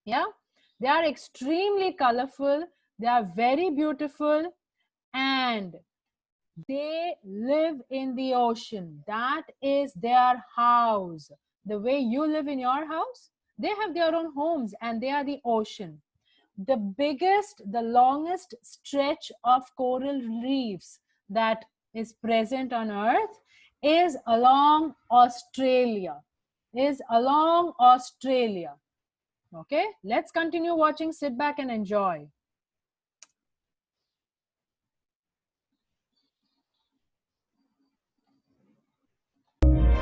Yeah, they are extremely colorful, they are very beautiful, and they live in the ocean. That is their house. The way you live in your house, they have their own homes and they are the ocean. The biggest, the longest stretch of coral reefs that is present on Earth is along Australia. Okay, let's continue watching. Sit back and enjoy.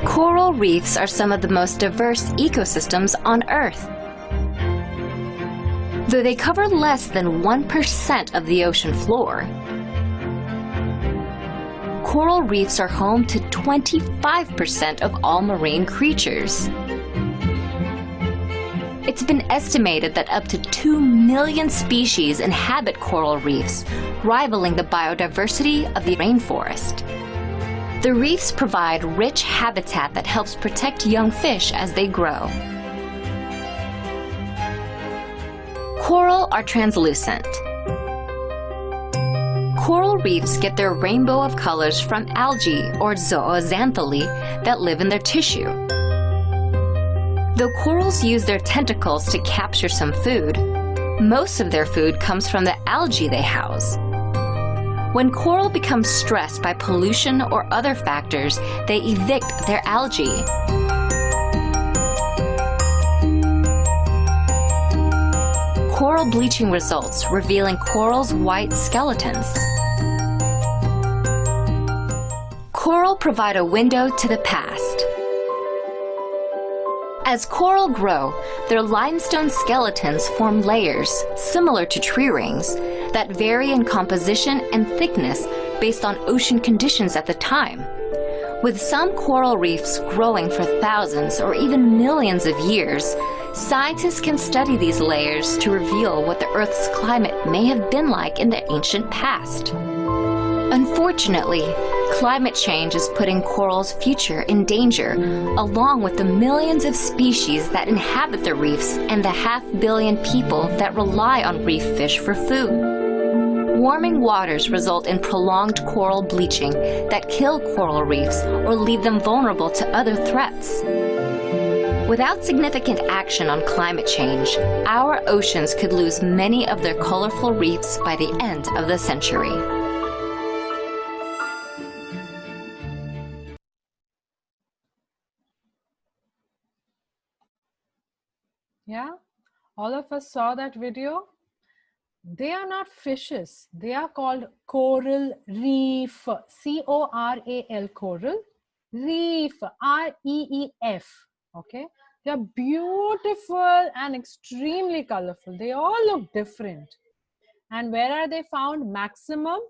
Coral reefs are some of the most diverse ecosystems on Earth. Though they cover less than 1% of the ocean floor, coral reefs are home to 25% of all marine creatures. It's been estimated that up to 2 million species inhabit coral reefs, rivaling the biodiversity of the rainforest. The reefs provide rich habitat that helps protect young fish as they grow. Coral are translucent. Coral reefs get their rainbow of colors from algae or zooxanthellae that live in their tissue. Though corals use their tentacles to capture some food, most of their food comes from the algae they house. When coral becomes stressed by pollution or other factors, they evict their algae. Coral bleaching results, revealing corals' white skeletons. Coral provide a window to the past. As coral grow, their limestone skeletons form layers, similar to tree rings, that vary in composition and thickness based on ocean conditions at the time. With some coral reefs growing for thousands or even millions of years, scientists can study these layers to reveal what the Earth's climate may have been like in the ancient past. Unfortunately, climate change is putting corals' future in danger, along with the millions of species that inhabit the reefs and the 500 million people that rely on reef fish for food. Warming waters result in prolonged coral bleaching that kill coral reefs or leave them vulnerable to other threats. Without significant action on climate change, our oceans could lose many of their colorful reefs by the end of the century. Yeah, all of us saw that video. They are not fishes. They are called coral reef. C-O-R-A-L, coral reef, R-E-E-F. Okay, they are beautiful and extremely colorful. They all look different. And where are they found? Maximum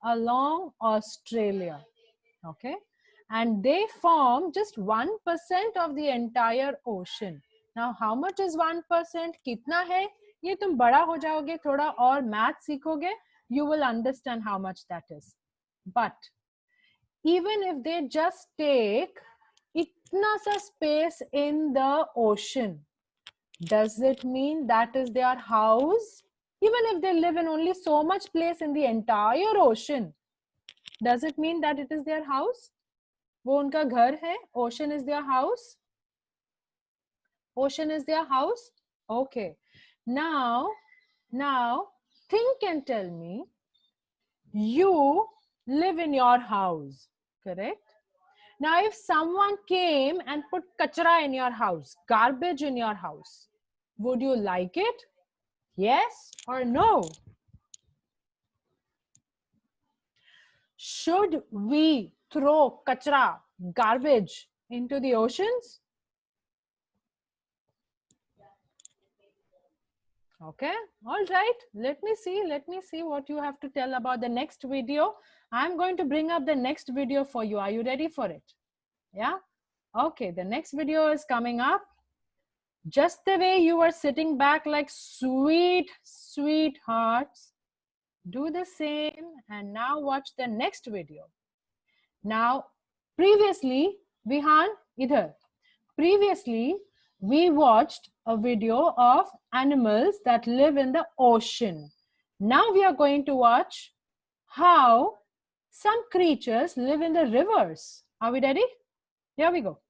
along Australia. Okay, and they form just 1% of the entire ocean. Now, how much is 1%? कितना है? ये तुम बड़ा हो जाओगे, थोड़ा और math सीखोगे, you will understand how much that is. But even if they just take इतना सा space in the ocean, does it mean that is their house? Even if they live in only so much place in the entire ocean, does it mean that it is their house? वो उनका घर है. Ocean is their house. Ocean is their house. Okay. Now think and tell me, you live in your house, correct? Now if someone came and put kachra in your house, garbage in your house, would you like it? Yes or no? Should we throw kachra, garbage, into the oceans? Okay, all right. Let me see what you have to tell about the next video. I'm going to bring up the next video for you. Are you ready for it? Yeah? Okay, the next video is coming up. Just the way you are sitting back like sweet, sweet hearts, do the same and now watch the next video. Now, previously, Vihan, idhar. Previously, we watched a video of animals that live in the ocean. Now we are going to watch how some creatures live in the rivers. Are we ready? Here we go.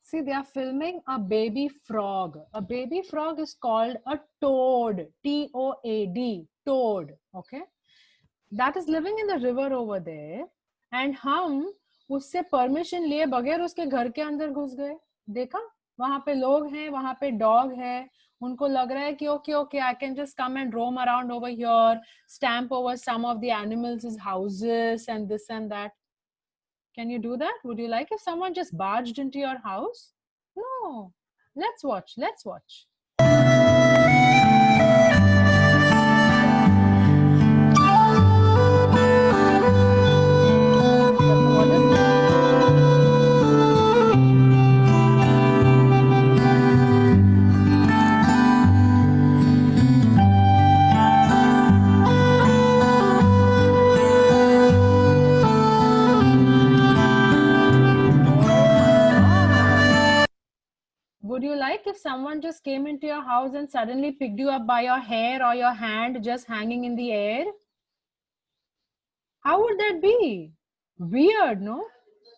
See, they are filming a baby frog. A baby frog is called a toad, T-O-A-D, toad, okay? That is living in the river over there. And हम उससे permission लिए बगैर उसके घर के अंदर घुस गए. देखा? वहाँ पे लोग हैं, वहाँ पे डॉग है. उनको लग रहा है कि okay, I can just come and roam around over here, stamp over some of the animals' houses and this and that. Can you do that? Would you like if someone just barged into your house? No. Let's watch. Let's watch. Would you like if someone just came into your house and suddenly picked you up by your hair or your hand just hanging in the air? How would that be? Weird, no?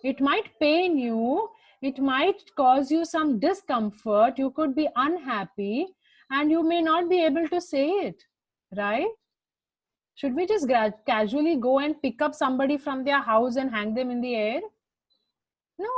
It might pain you. It might cause you some discomfort. You could be unhappy and you may not be able to say it, right? Should we just casually go and pick up somebody from their house and hang them in the air? No.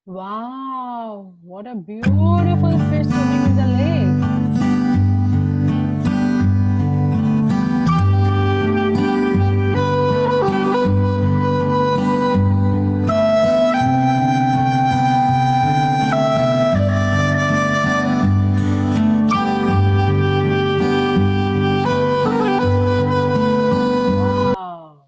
Wow, what a beautiful fish swimming in the lake. Wow.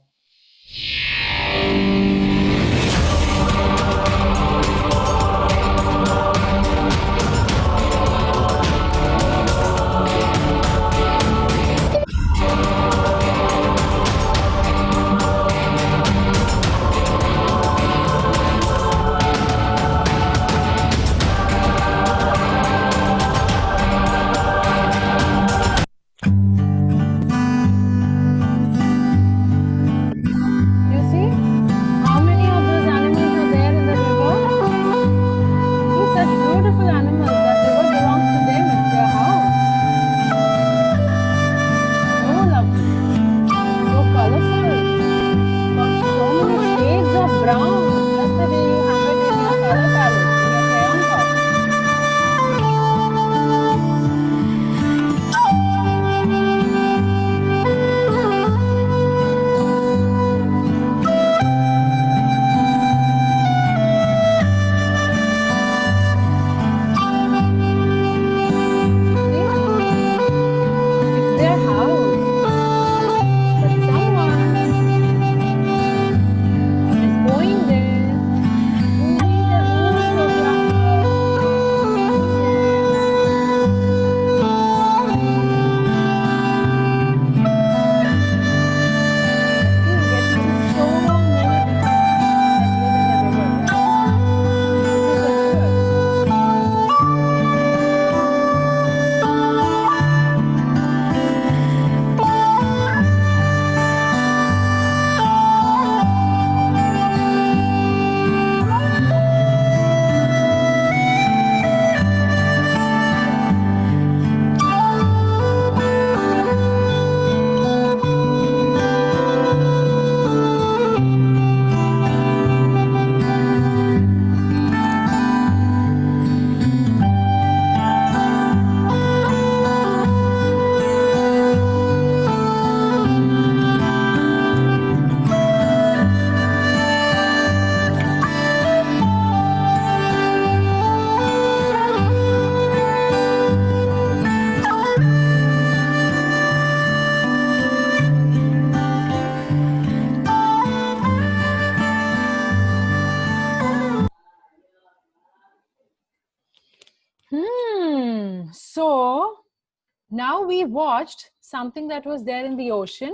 Now we watched something that was there in the ocean,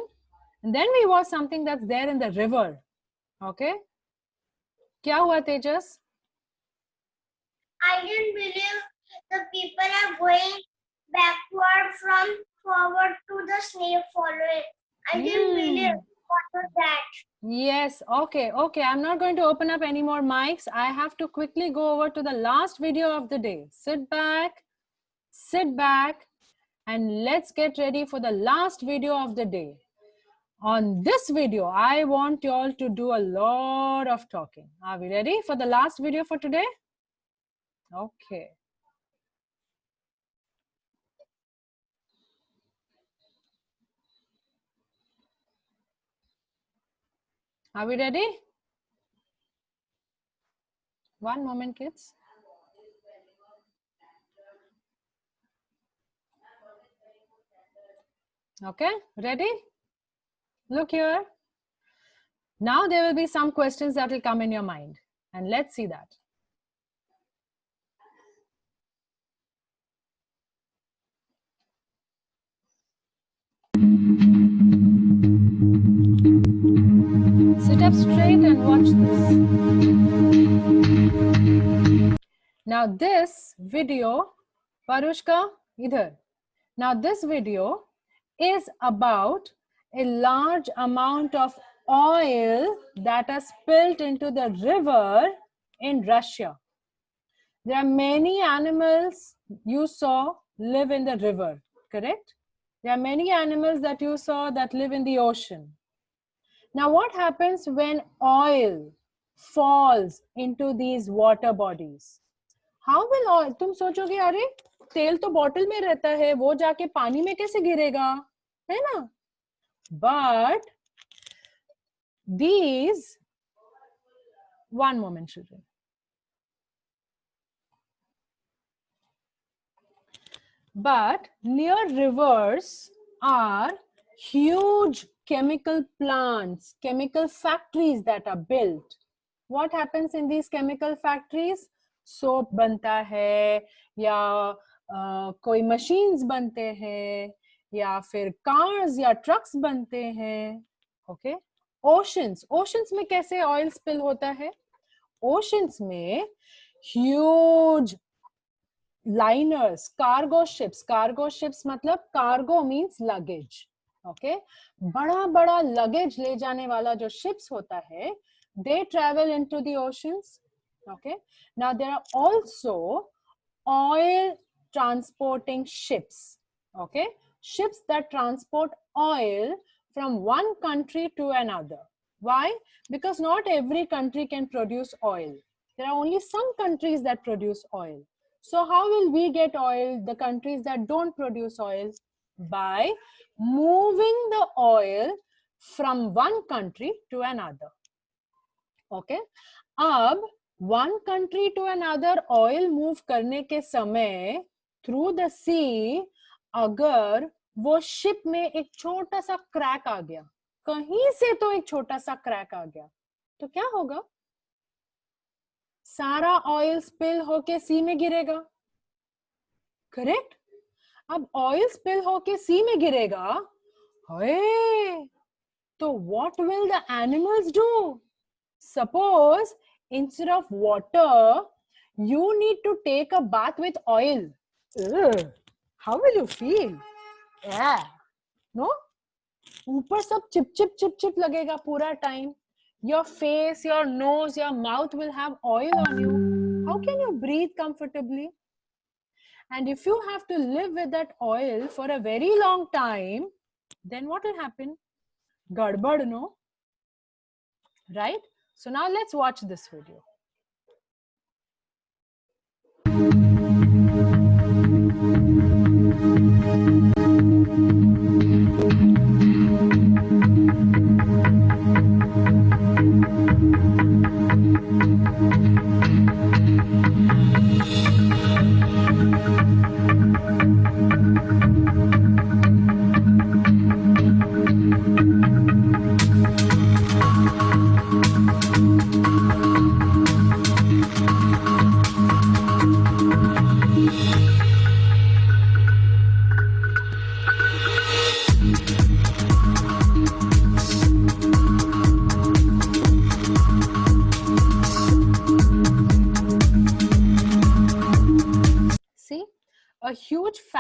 and then we watched something that's there in the river. Okay? Kya hua, Tejas? I didn't believe the people are going backward from forward to the snake following. I didn't believe. What was that? Yes, okay. I'm not going to open up any more mics. I have to quickly go over to the last video of the day. Sit back, and let's get ready for the last video of the day. On this video, I want you all to do a lot of talking. Are we ready for the last video for today? Okay. Are we ready? One moment, kids. Okay, ready? Look here. Now there will be some questions that will come in your mind, and let's see that. Sit up straight and watch this. Now this video, Parushka, idhar. Now this video is about a large amount of oil that is spilled into the river in Russia. There are many animals you saw live in the river, correct? There are many animals that you saw that live in the ocean. Now what happens when oil falls into these water bodies? How will oil, तुम सोचोगे अरे तेल तो bottle में रहता है, वो जाके पानी में कैसे गिरेगा, है ना? But these, one moment children. But near rivers are huge chemical plants, chemical factories that are built. What happens in these chemical factories? Soap बनता है, या कोई machines बनते हैं, या फिर cars या trucks बनते हैं. Okay? Oceans में कैसे oil spill होता है? Oceans में huge liners, cargo ships मतलब cargo means luggage. Okay? बड़ा luggage ले जाने वाला जो ships होता है, they travel into the oceans. Okay? Now there are also oil transporting ships. Okay? Ships that transport oil from one country to another. Why? Because not every country can produce oil. There are only some countries that produce oil. So how will we get oil, the countries that don't produce oil? By moving the oil from one country to another. Okay? अब one country to another oil move करने के समय through the sea, अगर वो ship में एक छोटा सा crack आ गया, कहीं से तो एक छोटा सा crack आ गया, तो क्या होगा? सारा ऑयल स्पिल होके सी में गिरेगा, करेक्ट? अब ऑयल स्पिल होके सी में गिरेगा, तो what will the animals do? Suppose instead of water you need to take a bath with oil. Ugh, how will you feel? Yeah, no? ऊपर सब चिप लगेगा पूरा time. Your face, your nose, your mouth will have oil on you. How can you breathe comfortably? And if you have to live with that oil for a very long time, then what will happen? Gadbad, no? Right? So now let's watch this video.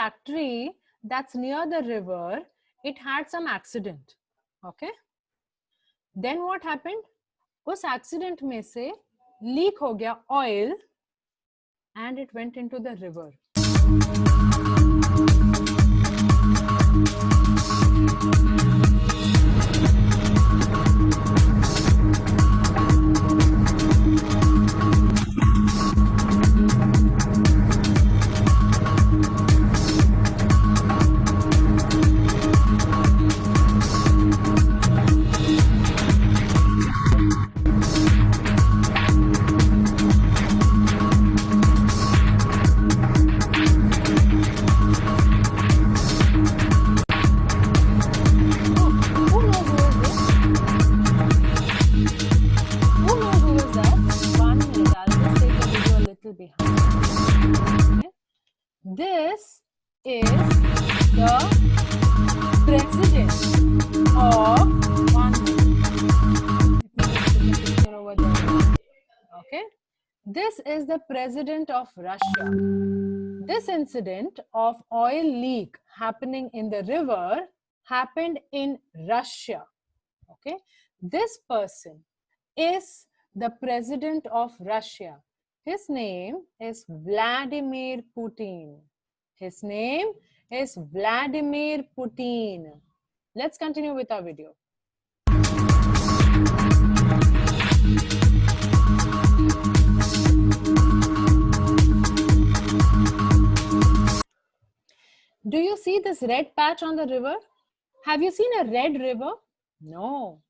factory that's near the river, it had some accident. Okay. Then what happened? उस accident में से leak हो गया oil and it went into the river. This is the president of one minute. Let me just put the picture over there. Okay. This is the president of Russia. This incident of oil leak happening in the river happened in Russia. Okay. This person is the president of Russia. His name is Vladimir Putin. His name is Vladimir Putin. Let's continue with our video. Do you see this red patch on the river? Have you seen a red river? No.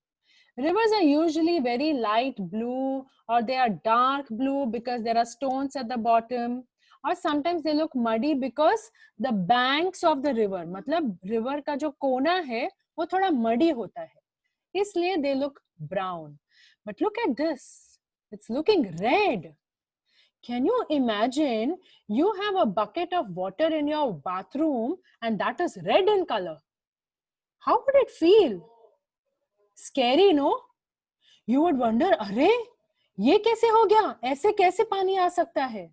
Rivers are usually very light blue or they are dark blue because there are stones at the bottom, or sometimes they look muddy because the banks of the river, मतलब river का जो कोना है वो थोड़ा muddy होता है, इसलिए they look brown. But look at this, it's looking red. Can you imagine you have a bucket of water in your bathroom and that is red in color? How would it feel? Scary, no? You would wonder, अरे ये कैसे हो गया? ऐसे कैसे पानी आ सकता है?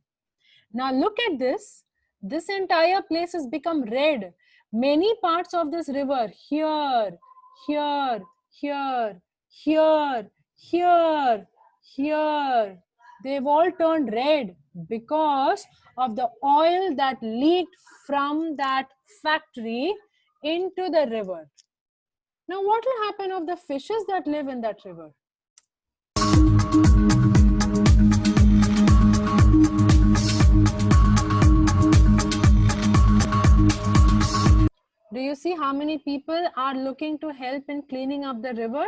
Now look at this. This entire place has become red. Many parts of this river, here, here, here, here, here, here, they've all turned red because of the oil that leaked from that factory into the river. Now, what will happen of the fishes that live in that river? Do you see how many people are looking to help in cleaning up the river?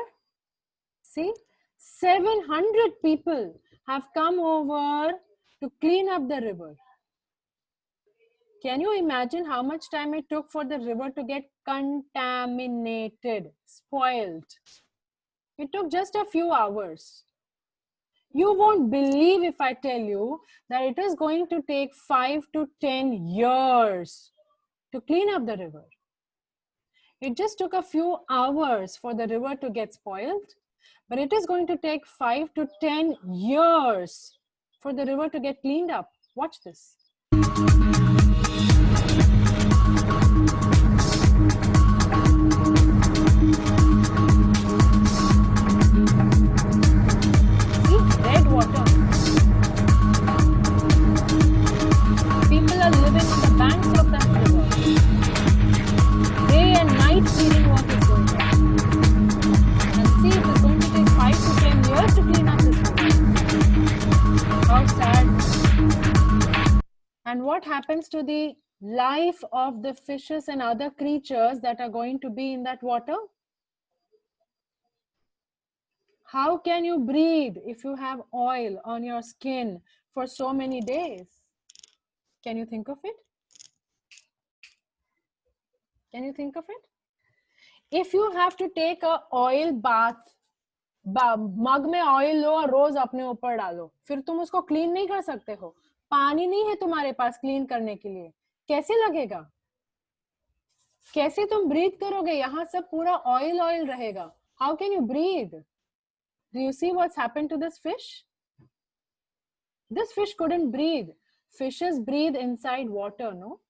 See, 700 people have come over to clean up the river. Can you imagine how much time it took for the river to get contaminated, spoiled? It took just a few hours. You won't believe if I tell you that it is going to take 5 to 10 years to clean up the river. It just took a few hours for the river to get spoiled, but it is going to take 5 to 10 years for the river to get cleaned up. Watch this. Water. People are living on the banks of that river. Day and night cleaning work is going on. And see, it is going to take 5 to 10 years to clean up this river. How sad. And what happens to the life of the fishes and other creatures that are going to be in that water? How can you breathe if you have oil on your skin for so many days? Can you think of it? Can you think of it? If you have to take a oil bath, मग में oil लो और रोज अपने ऊपर डालो, फिर तुम उसको clean नहीं कर सकते हो. पानी नहीं है तुम्हारे पास क्लीन करने के लिए. कैसे लगेगा? कैसे तुम ब्रीथ करोगे? यहाँ सब पूरा ऑयल ऑयल रहेगा. How can you breathe? Do you see what's happened to this fish? This fish couldn't breathe. Fishes breathe inside water, no?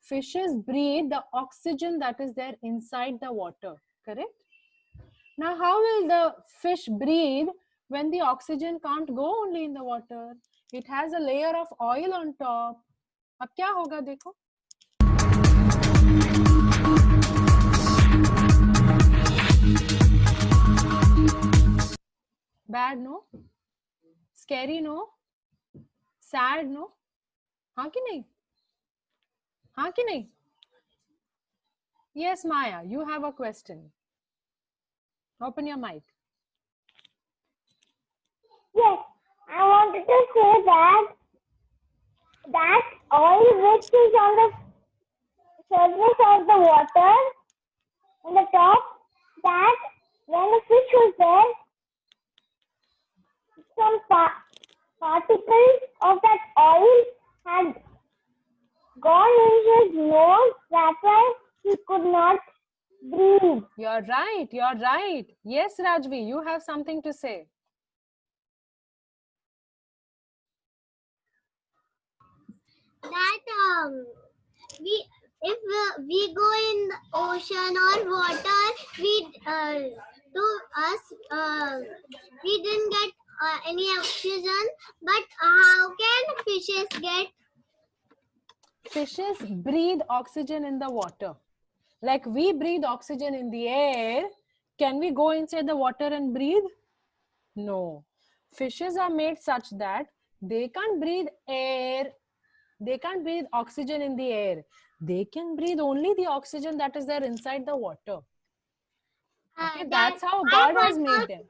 Fishes breathe the oxygen that is there inside the water, correct? Now, how will the fish breathe when the oxygen can't go only in the water? It has a layer of oil on top. अब क्या होगा देखो? Bad, no? Scary, no? Sad, no? हाँ कि नहीं? हाँ कि नहीं? Yes, Maya, you have a question. Open your mic. Yes, I wanted to say that oil which is on the surface of the water on the top, that when the fish was there, some particles of that oil had gone into his nose. That's why he could not breathe. You're right. You're right. Yes, Rajvi, you have something to say. That if we go in the ocean or water, we didn't get any oxygen. But how can fishes get? Fishes breathe oxygen in the water. Like we breathe oxygen in the air. Can we go inside the water and breathe? No. Fishes are made such that they can't breathe air. They can't breathe oxygen in the air. They can breathe only the oxygen that is there inside the water. Okay, that's how God has made them.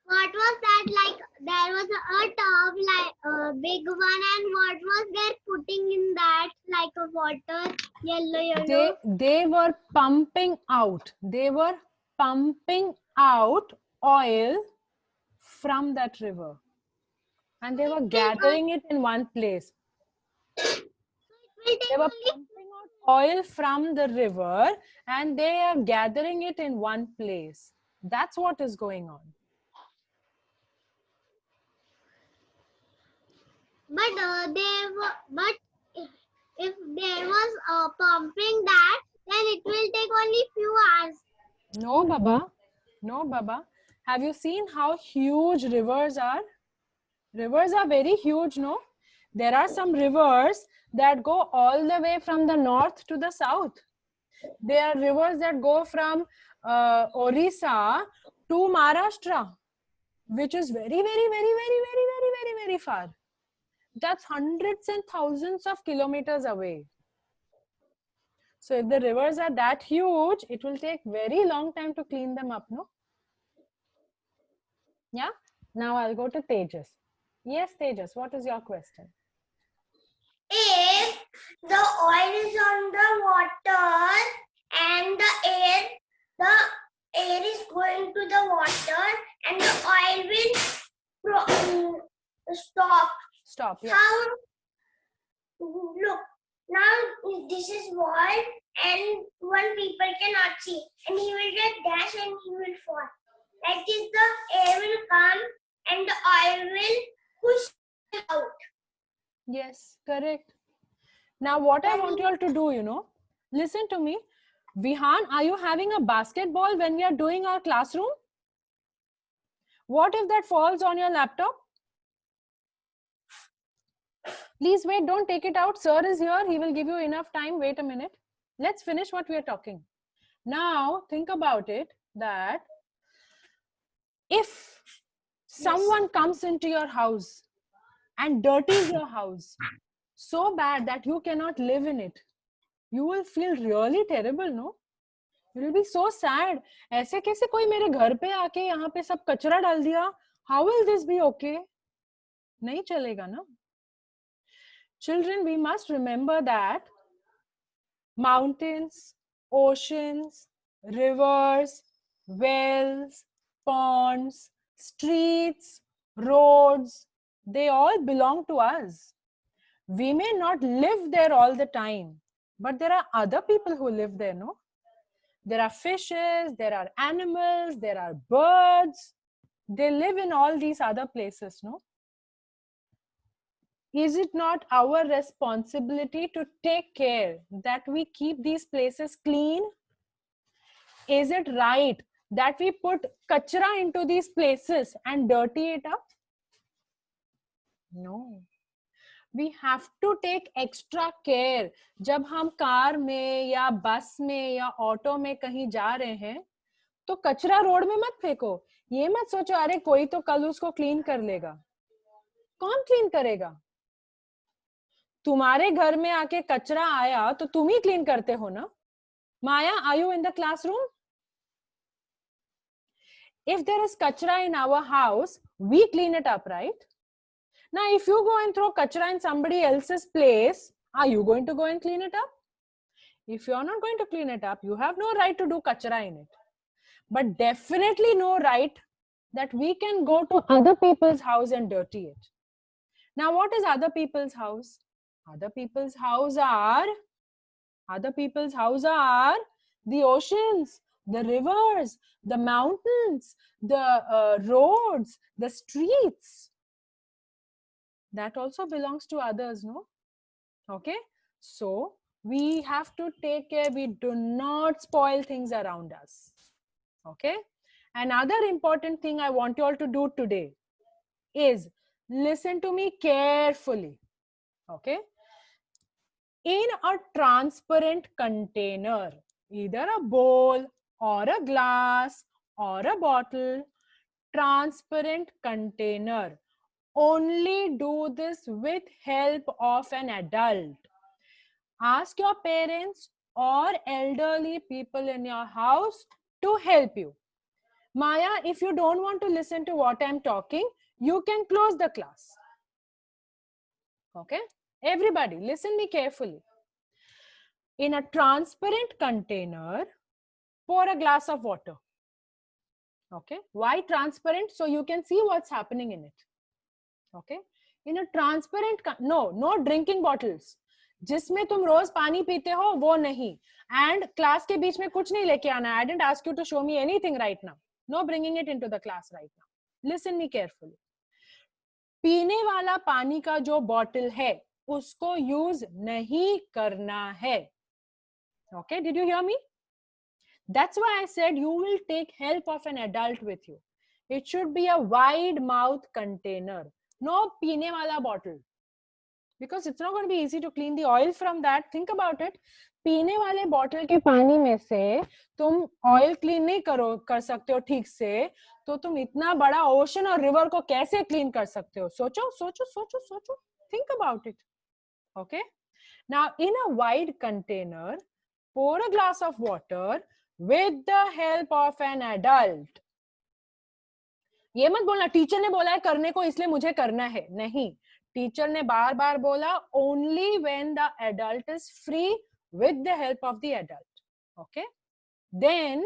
What was that? Like there was a tub, like a big one, and what was there putting in that, like a water, yellow. They were pumping out. They were pumping out oil from that river, and they were gathering it in one place. They were pumping out oil from the river, and they are gathering it in one place. That's what is going on. But if there was pumping that, then it will take only few hours. No, Baba. No, Baba. Have you seen how huge rivers are? Rivers are very huge, no? There are some rivers that go all the way from the north to the south. There are rivers that go from Orissa to Maharashtra, which is very far. That's hundreds and thousands of kilometers away. So if the rivers are that huge, it will take very long time to clean them up, no? Yeah? Now I'll go to Tejas. Yes, Tejas, what is your question? If the oil is on the water and the air is going to the water and the oil will stop. Stop, yeah. How? Look, now this is wall and one people cannot see, and he will get dash and he will fall. Like this, the air will come and the oil will push it out. Yes, correct. Now what I want you all to do, you know, listen to me. Vihan, are you having a basketball when we are doing our classroom? What if that falls on your laptop? Please wait, don't take it out. Sir is here. He will give you enough time. Wait a minute. Let's finish what we are talking. Now, think about it that if someone comes into your house and dirties your house so bad that you cannot live in it, you will feel really terrible, no? You will be so sad. ऐसे कैसे कोई मेरे घर पे आके यहाँ पे सब कचरा डाल दिया? How will this be okay? नहीं चलेगा ना? Children, we must remember that mountains, oceans, rivers, wells, ponds, streets, roads, they all belong to us. We may not live there all the time, but there are other people who live there, no? There are fishes, there are animals, there are birds. They live in all these other places, no? Is it not our responsibility to take care that we keep these places clean? Is it right that we put kachra into these places and dirty it up? No. We have to take extra care. जब हम car में या बस में या auto में कहीं जा रहे हैं तो कचरा रोड में मत फेंको. ये मत सोचो अरे कोई तो कल उसको क्लीन कर लेगा. कौन क्लीन करेगा? तुम्हारे घर में आके कचरा आया तो तुम ही क्लीन करते हो ना. Maya, are you in the classroom? If there is kachra in our house, we clean it up, right? Now, if you go and throw kachra in somebody else's place, are you going to go and clean it up? If you're not going to clean it up, you have no right to do kachra in it. But definitely no right that we can go to other people's house and dirty it. Now, what is other people's house? Other people's house are the oceans, the rivers, the mountains, the roads, the streets. That also belongs to others, no? Okay, so we have to take care. We do not spoil things around us. Okay, another important thing I want you all to do today is listen to me carefully. Okay, in a transparent container, either a bowl or a glass or a bottle, transparent container, only do this with help of an adult. Ask your parents or elderly people in your house to help you. Maya, if you don't want to listen to what I'm talking, you can close the class. Okay? Everybody, listen me carefully. In a transparent container, pour a glass of water. Okay? Why transparent? So you can see what's happening in it. Okay? In a transparent, no drinking bottles. जिसमें तुम रोज पानी पीते हो वो नहीं. And class के बीच में कुछ नहीं लेके आना. I didn't ask you to show me anything right now. No bringing it into the class right now. Listen me carefully. पीने वाला पानी का जो बॉटल है उसको यूज नहीं करना है. Okay, did you hear me? That's why I said you will take help of an adult with you. It should be a wide mouth container. No पीने वाला bottle. Because it's not going to be easy to clean the oil from that. Think about it. पीने वाले bottle के पानी में से तुम oil clean नहीं कर सकते हो ठीक से, तो तुम इतना बड़ा ओशन और रिवर को कैसे क्लीन कर सकते हो? सोचो सोचो सोचो सोचो. Think about it. Okay. Now in a wide container, pour a glass of water with the help of an adult. ये मत बोलना टीचर ने बोला है करने को इसलिए मुझे करना है. नहीं, टीचर ने बार बार बोला only when the adult is free with the help of the adult. Okay, then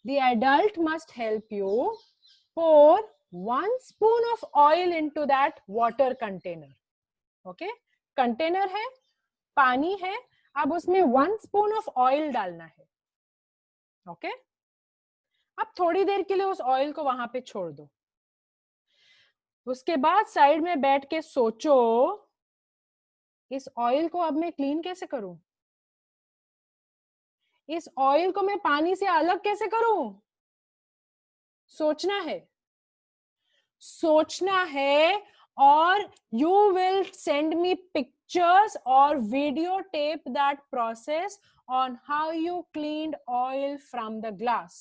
the adult must help you pour 1 spoon of oil into that water container. Okay, container है, पानी है, अब उसमें 1 spoon of oil डालना है. Okay, अब थोड़ी देर के लिए उस ऑयल को वहां पे छोड़ दो. उसके बाद साइड में बैठ के सोचो इस ऑयल को अब मैं क्लीन कैसे करूं? इस ऑयल को मैं पानी से अलग कैसे करूं? सोचना है, सोचना है. और you will send me pictures or videotape that process on how you cleaned oil from the glass.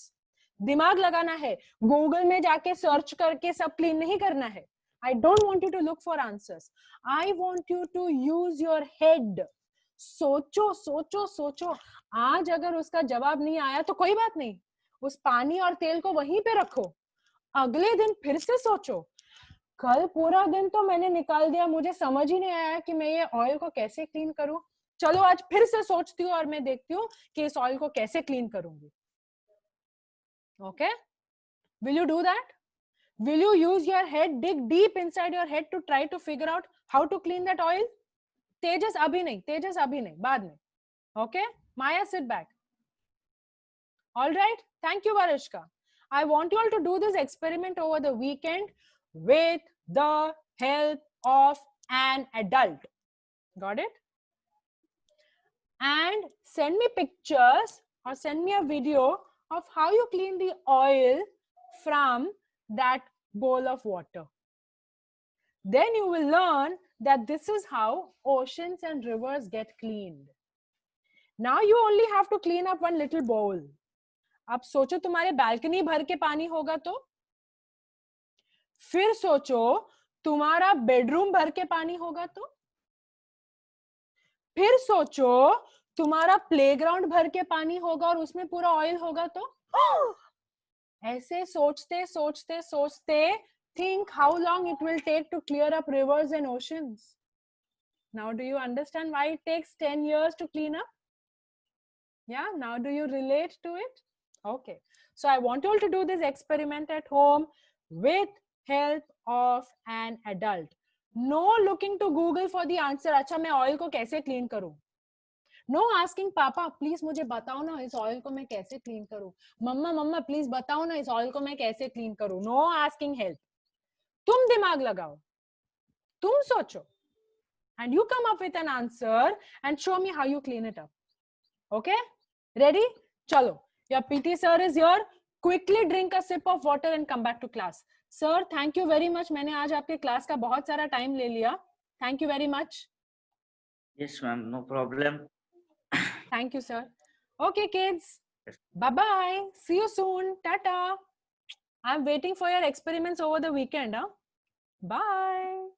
दिमाग लगाना है. गूगल में जाके सर्च करके सब क्लीन नहीं करना है. I don't want you to look for answers. I want you to use your head. सोचो सोचो सोचो. आज अगर उसका जवाब नहीं आया तो कोई बात नहीं, उस पानी और तेल को वहीं पे रखो. अगले दिन फिर से सोचो. कल पूरा दिन तो मैंने निकाल दिया, मुझे समझ ही नहीं आया कि मैं ये ऑयल को कैसे क्लीन करूं. चलो आज फिर से सोचती हूँ और मैं देखती हूँ कि इस ऑयल को कैसे क्लीन करूंगी. Okay? Will you do that? Will you use your head, dig deep inside your head to try to figure out how to clean that oil? Tejas abhi nahi, baad mein. Okay? Maya, sit back. All right? Thank you, Varishka. I want you all to do this experiment over the weekend with the help of an adult. Got it? And send me pictures or send me a video of how you clean the oil from that bowl of water. Then you will learn that this is how oceans and rivers get cleaned. Now you only have to clean up one little bowl. अब सोचो तुम्हारे balcony भर के पानी होगा तो, फिर सोचो तुम्हारा bedroom भर के पानी होगा तो, फिर सोचो तुम्हारा प्लेग्राउंड भर के पानी होगा और उसमें पूरा ऑयल होगा तो, ऐसे सोचते सोचते सोचते think how long it will take to clear up rivers and oceans. Now do you understand why it takes 10 years to clean up? Yeah, now do you relate to it? Okay, so I want you all to do this experiment at home with help of an adult. No looking to Google for the answer. अच्छा मैं oil को कैसे clean करूं? No asking पापा please मुझे बताओ ना इस ऑयल को मैं कैसे क्लीन करूं. मम्मा मम्मा प्लीज बताओ ना इस ऑयल को मैं कैसे क्लीन करूं. No asking help. तुम दिमाग लगाओ, तुम सोचो, and you come up with an answer and show me how you clean it up. Okay? Ready? Chalo. Your PT sir is here. Quickly drink a sip of water and come back to class. Sir, thank you very much. मैंने आज आपके class का बहुत सारा time ले लिया. Thank you very much. Yes, ma'am. No problem. Thank you, sir. Okay, kids. Bye-bye. See you soon. Tata. I'm waiting for your experiments over the weekend. Huh? Bye.